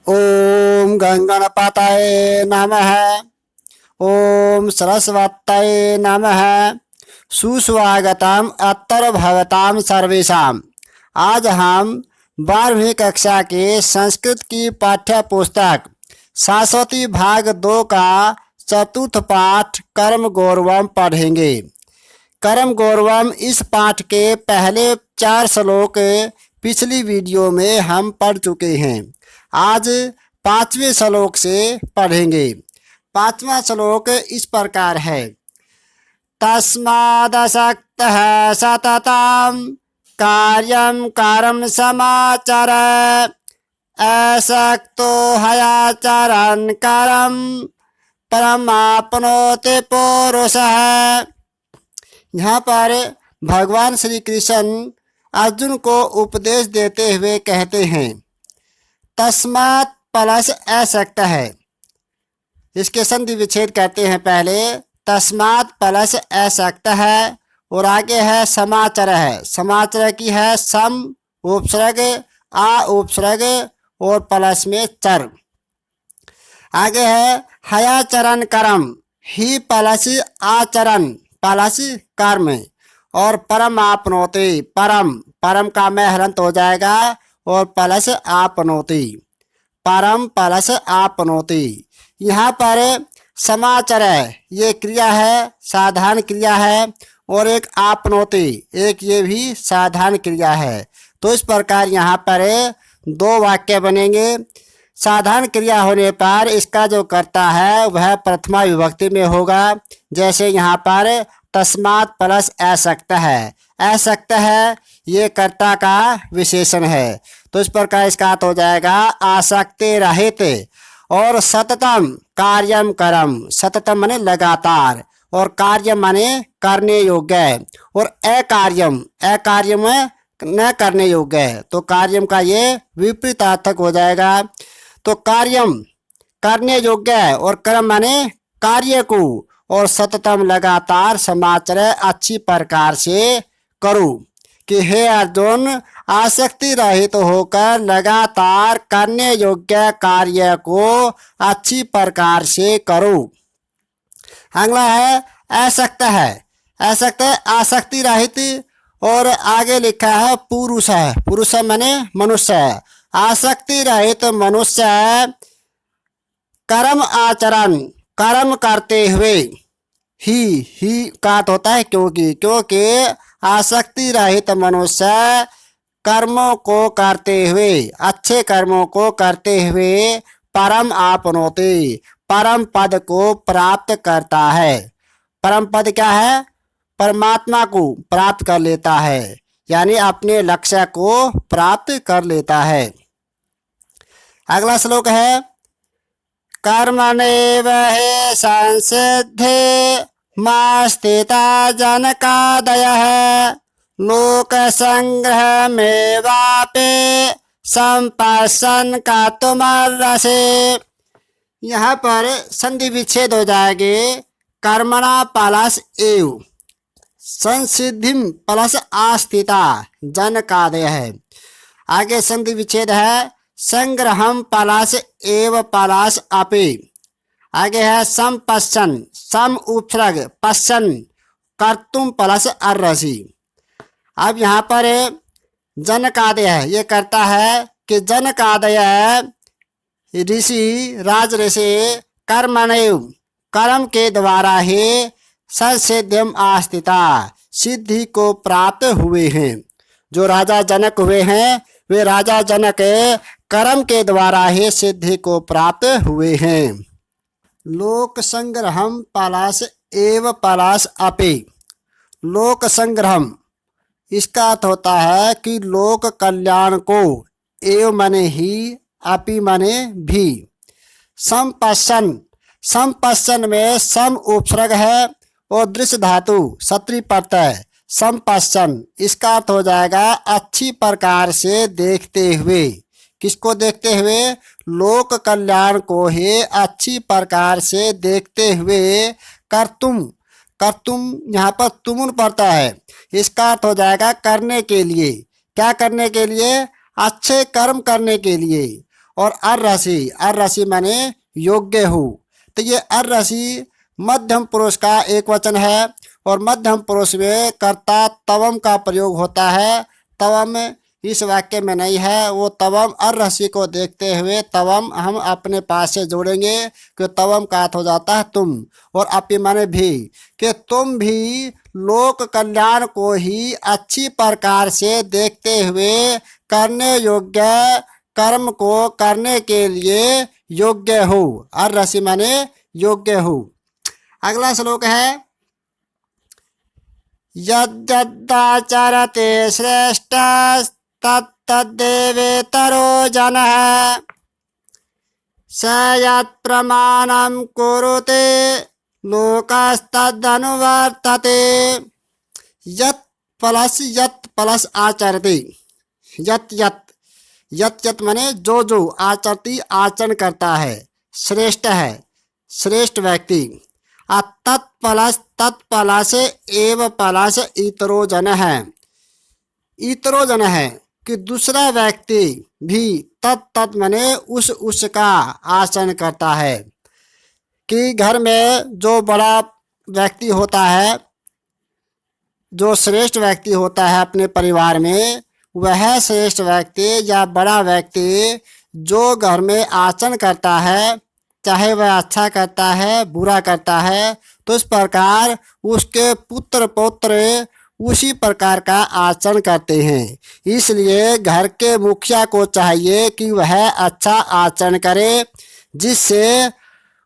ओम गंगणपतये नमः। ओम सरस्वतये नमः। सुस्वागतम अत्र भवताम सर्वेषाम। आज हम 12वीं कक्षा के संस्कृत की पाठ्य पुस्तक सरस्वती भाग 2 का चतुर्थ पाठ कर्म गौरवम पढ़ेंगे। कर्म गौरवम इस पाठ के पहले 4 श्लोक पिछली वीडियो में हम पढ़ चुके हैं। आज 5वें श्लोक से पढ़ेंगे। 5वां श्लोक इस प्रकार है। तस्मादसक्तः सततं कार्यं करम समाचर असक्तो हयाचरन् करम परमाप्नोति पुरुषः। यहाँ पर भगवान श्री कृष्ण अर्जुन को उपदेश देते हुए कहते हैं तस्मात् प्लस असक्त है। इसके संधि विच्छेद करते हैं। पहले तस्मात् प्लस असक्त है और आगे है समाचर है। समाचर की है सम उपसर्ग आ उपसर्ग और प्लस में चर। आगे है हयाचरण कर्म ही प्लस आचरण प्लस कर्म और परम आपनोति परम परम का में हलंत हो जाएगा और प्लस आपनोति परम प्लस आपनोति। यहाँ पर समाचर है, ये क्रिया है, साधारण क्रिया है और एक आपनोति एक ये भी साधारण क्रिया है। तो इस प्रकार यहाँ पर 2 वाक्य बनेंगे। साधारण क्रिया होने पर इसका जो कर्ता है वह प्रथमा विभक्ति में होगा। जैसे यहाँ पर तस्मात् प्लस असक्त है। असक्त है ये कर्ता का विशेषण है। तो इस प्रकार इसका अर्थ हो जाएगा आसक्ति रहित और सततम कार्यम करम। सततम माने लगातार और कार्य माने करने योग्य और अकार्यम अकार्यम न करने योग्य। तो कार्यम का ये विपरीतार्थक हो जाएगा। तो कार्यम करने योग्य है और कर्म माने कार्य को और सततम लगातार समाचार अच्छी प्रकार से करो कि हे अर्जुन आसक्ति रहित होकर लगातार करने योग्य कार्य को अच्छी प्रकार से करो। अगला है असक्त है। असक्त आसक्ति रहित और आगे लिखा है पुरुष है। पुरुष माने मनुष्य है। आसक्ति रहित मनुष्य कर्म आचरण कर्म करते हुए ही का होता है क्योंकि आसक्ति रहित मनुष्य कर्मों को करते हुए अच्छे कर्मों को करते हुए परम आपनोति परम पद को प्राप्त करता है। परम पद क्या है? परमात्मा को प्राप्त कर लेता है, यानी अपने लक्ष्य को प्राप्त कर लेता है। अगला श्लोक है कर्मणेव हि संसिद्धि मास्थिता जनकादयः लोक संग्रह में वापे संपन्न का तुमर्रसे। यहाँ पर संधि विच्छेद हो जाएंगे। कर्मणा प्लस एव संसिद्धिम प्लस आस्थिता जनकादय है। आगे संधि विच्छेद है संग्रहम प्लस एव प्लस अपि। आगे है संपश्चन सम उपसर्ग पश्चन कर्तुम प्लस अर्रसी। अब यहाँ पर जनकादय है, ये करता है कि जनकादय ऋषि राज ऋषि कर्मणेव कर्म के द्वारा ही संसिद्धिम आस्थिता सिद्धि को प्राप्त हुए हैं। जो राजा जनक हुए हैं वे राजा जनक कर्म के द्वारा ही सिद्धि को प्राप्त हुए हैं। लोक संग्रहम प्लस एव प्लस अपि। लोक संग्रहम इसका अर्थ होता है कि लोक कल्याण को एव माने ही अपि माने भी। संपश्चन संपश्चन में सम उपसर्ग है और दृश्य धातु सत्री प्रत्यय संपश्चन। इसका अर्थ हो जाएगा अच्छी प्रकार से देखते हुए। किसको देखते हुए? लोक कल्याण को ही अच्छी प्रकार से देखते हुए कर्तुम कर्तुम यहाँ पर तुमुन पड़ता है। इसका अर्थ हो जाएगा करने के लिए। क्या करने के लिए? अच्छे कर्म करने के लिए और अर्हसि, अर्हसि माने योग्य हो। तो ये अर्हसि मध्यम पुरुष का एक वचन है और मध्यम पुरुष में कर्ता तवम का प्रयोग होता है। तवम इस वाक्य में नहीं है, वो तवम अर्हसि को देखते हुए तवम हम अपने पास से जोड़ेंगे कि तवम का अर्थ हो जाता है तुम, और अपि माने भी, कि तुम भी लोक कल्याण को ही अच्छी प्रकार से देखते हुए करने योग्य कर्म को करने के लिए योग्य हो। अर्हसि माने योग्य हो। अगला श्लोक है यद्यदाचरते श्रेष्ठस्तत्तद्देवेतरो जनः स यत्प्रमाणं कुरुते लोकस्तदनुवर्तते। यत् प्लस आचरते, यत् यत् यत् यत् माने जो जो, आचरती आचरण करता है, श्रेष्ठ है श्रेष्ठ व्यक्ति। तत्प्लस एव प्लस इतरो जन है, इतरो जन है कि दूसरा व्यक्ति भी तत् माने उसका आचरण करता है। कि घर में जो बड़ा व्यक्ति होता है, जो श्रेष्ठ व्यक्ति होता है अपने परिवार में, वह श्रेष्ठ व्यक्ति या बड़ा व्यक्ति जो घर में आचरण करता है, चाहे वह अच्छा करता है बुरा करता है, तो इस प्रकार उसके पुत्र पौत्र उसी प्रकार का आचरण करते हैं। इसलिए घर के मुखिया को चाहिए कि वह अच्छा आचरण करे, जिससे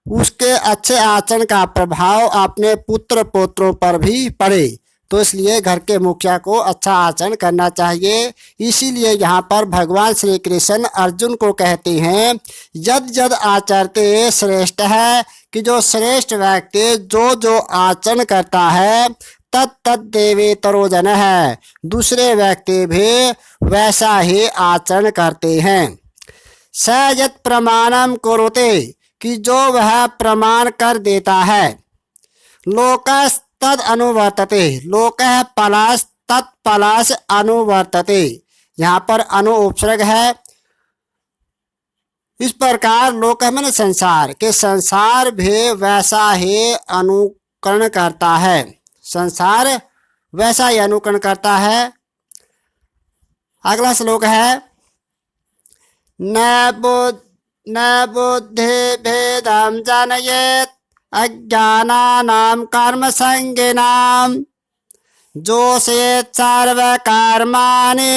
उसके अच्छे आचरण का प्रभाव अपने पुत्र पौत्रों पर भी पड़े। तो इसलिए घर के मुखिया को अच्छा आचरण करना चाहिए। इसीलिए यहाँ पर भगवान श्री कृष्ण अर्जुन को कहते हैं यद यद आचरते श्रेष्ठ है, कि जो श्रेष्ठ व्यक्ति जो जो आचरण करता है तत् देवेतरो जन है, दूसरे व्यक्ति भी वैसा ही आचरण करते हैं। स यत् प्रमाणम कुरुते, कि जो वह प्रमाण कर देता है। लोकस तद अनुवर्तते, लोकः पलास तत्पलास अनुवर्तते, यहाँ पर अनु उपसर्ग है। इस प्रकार लोक माने संसार, के संसार भी वैसा ही अनुकरण करता है, संसार वैसा ही अनुकरण करता है। अगला श्लोक है न बुद्धि भेदम जनयेत् अज्ञानानां कर्म संगिनां जोषयेत् सर्वकर्माणि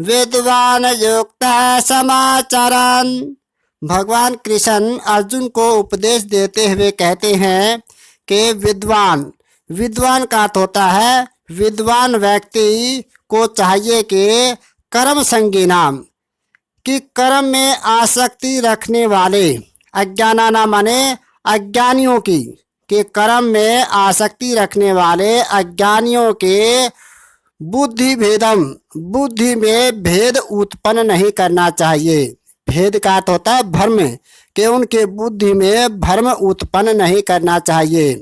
विद्वान युक्तः समाचरन्। भगवान कृष्ण अर्जुन को उपदेश देते हुए कहते हैं कि विद्वान, विद्वान का अर्थ होता है विद्वान व्यक्ति को चाहिए कि कर्म संगिनाम, कि कर्म में आसक्ति रखने वाले, अज्ञानाना माने अज्ञानियों की, कि कर्म में आसक्ति रखने वाले अज्ञानियों के बुद्धि भेदम, बुद्धि में भेद उत्पन्न नहीं करना चाहिए। भेद का अर्थ होता है भ्रम, कि उनके बुद्धि में भ्रम उत्पन्न नहीं करना चाहिए।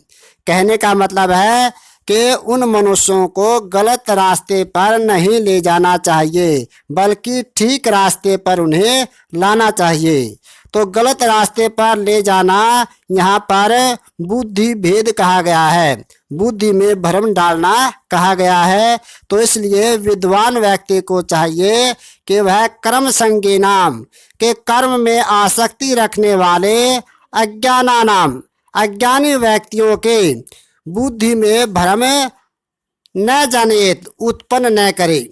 कहने का मतलब है कि उन मनुष्यों को गलत रास्ते पर नहीं ले जाना चाहिए, बल्कि ठीक रास्ते पर उन्हें लाना चाहिए। तो गलत रास्ते पर ले जाना यहाँ पर बुद्धि भेद कहा गया है, बुद्धि में भ्रम डालना कहा गया है। तो इसलिए विद्वान व्यक्ति को चाहिए कि वह कर्म संगिनाम, के कर्म में आसक्ति रखने वाले अज्ञानानाम, अज्ञानी व्यक्तियों के बुद्धि में भ्रम न जनेत, उत्पन्न न करे,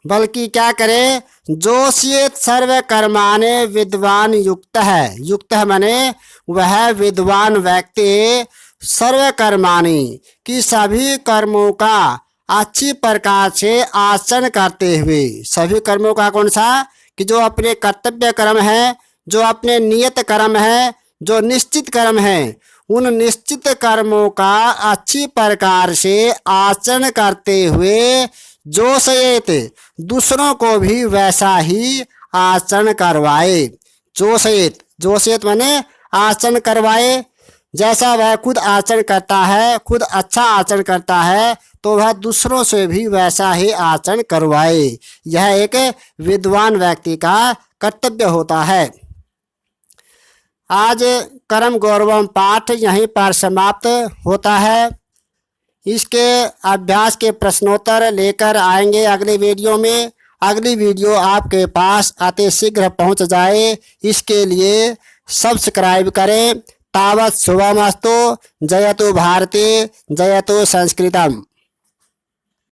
बल्कि क्या करे, जोषयेत् सर्व कर्माणे विद्वान युक्त है। युक्त है माने वह विद्वान व्यक्ति सर्व कर्माणि, कि सभी कर्मों का अच्छी प्रकार से आचरण करते हुए, सभी कर्मों का कौन सा, कि जो अपने कर्तव्य कर्म है, जो अपने नियत कर्म है, जो निश्चित कर्म है, उन निश्चित कर्मों का अच्छी प्रकार से आचरण करते हुए जोषयेत, दूसरों को भी वैसा ही आचरण करवाए। जोषयेत, जोषयेत माने आचरण करवाए। जैसा वह खुद आचरण करता है, खुद अच्छा आचरण करता है, तो वह दूसरों से भी वैसा ही आचरण करवाए। यह एक विद्वान व्यक्ति का कर्तव्य होता है। आज कर्म गौरवम पाठ यहीं पर समाप्त होता है। इसके अभ्यास के प्रश्नोत्तर लेकर आएंगे अगले वीडियो में। अगली वीडियो आपके पास अति शीघ्र पहुंच जाए, इसके लिए सब्सक्राइब करें। तावत् शुभमस्तु। जयतु भारती, जयतु संस्कृतम।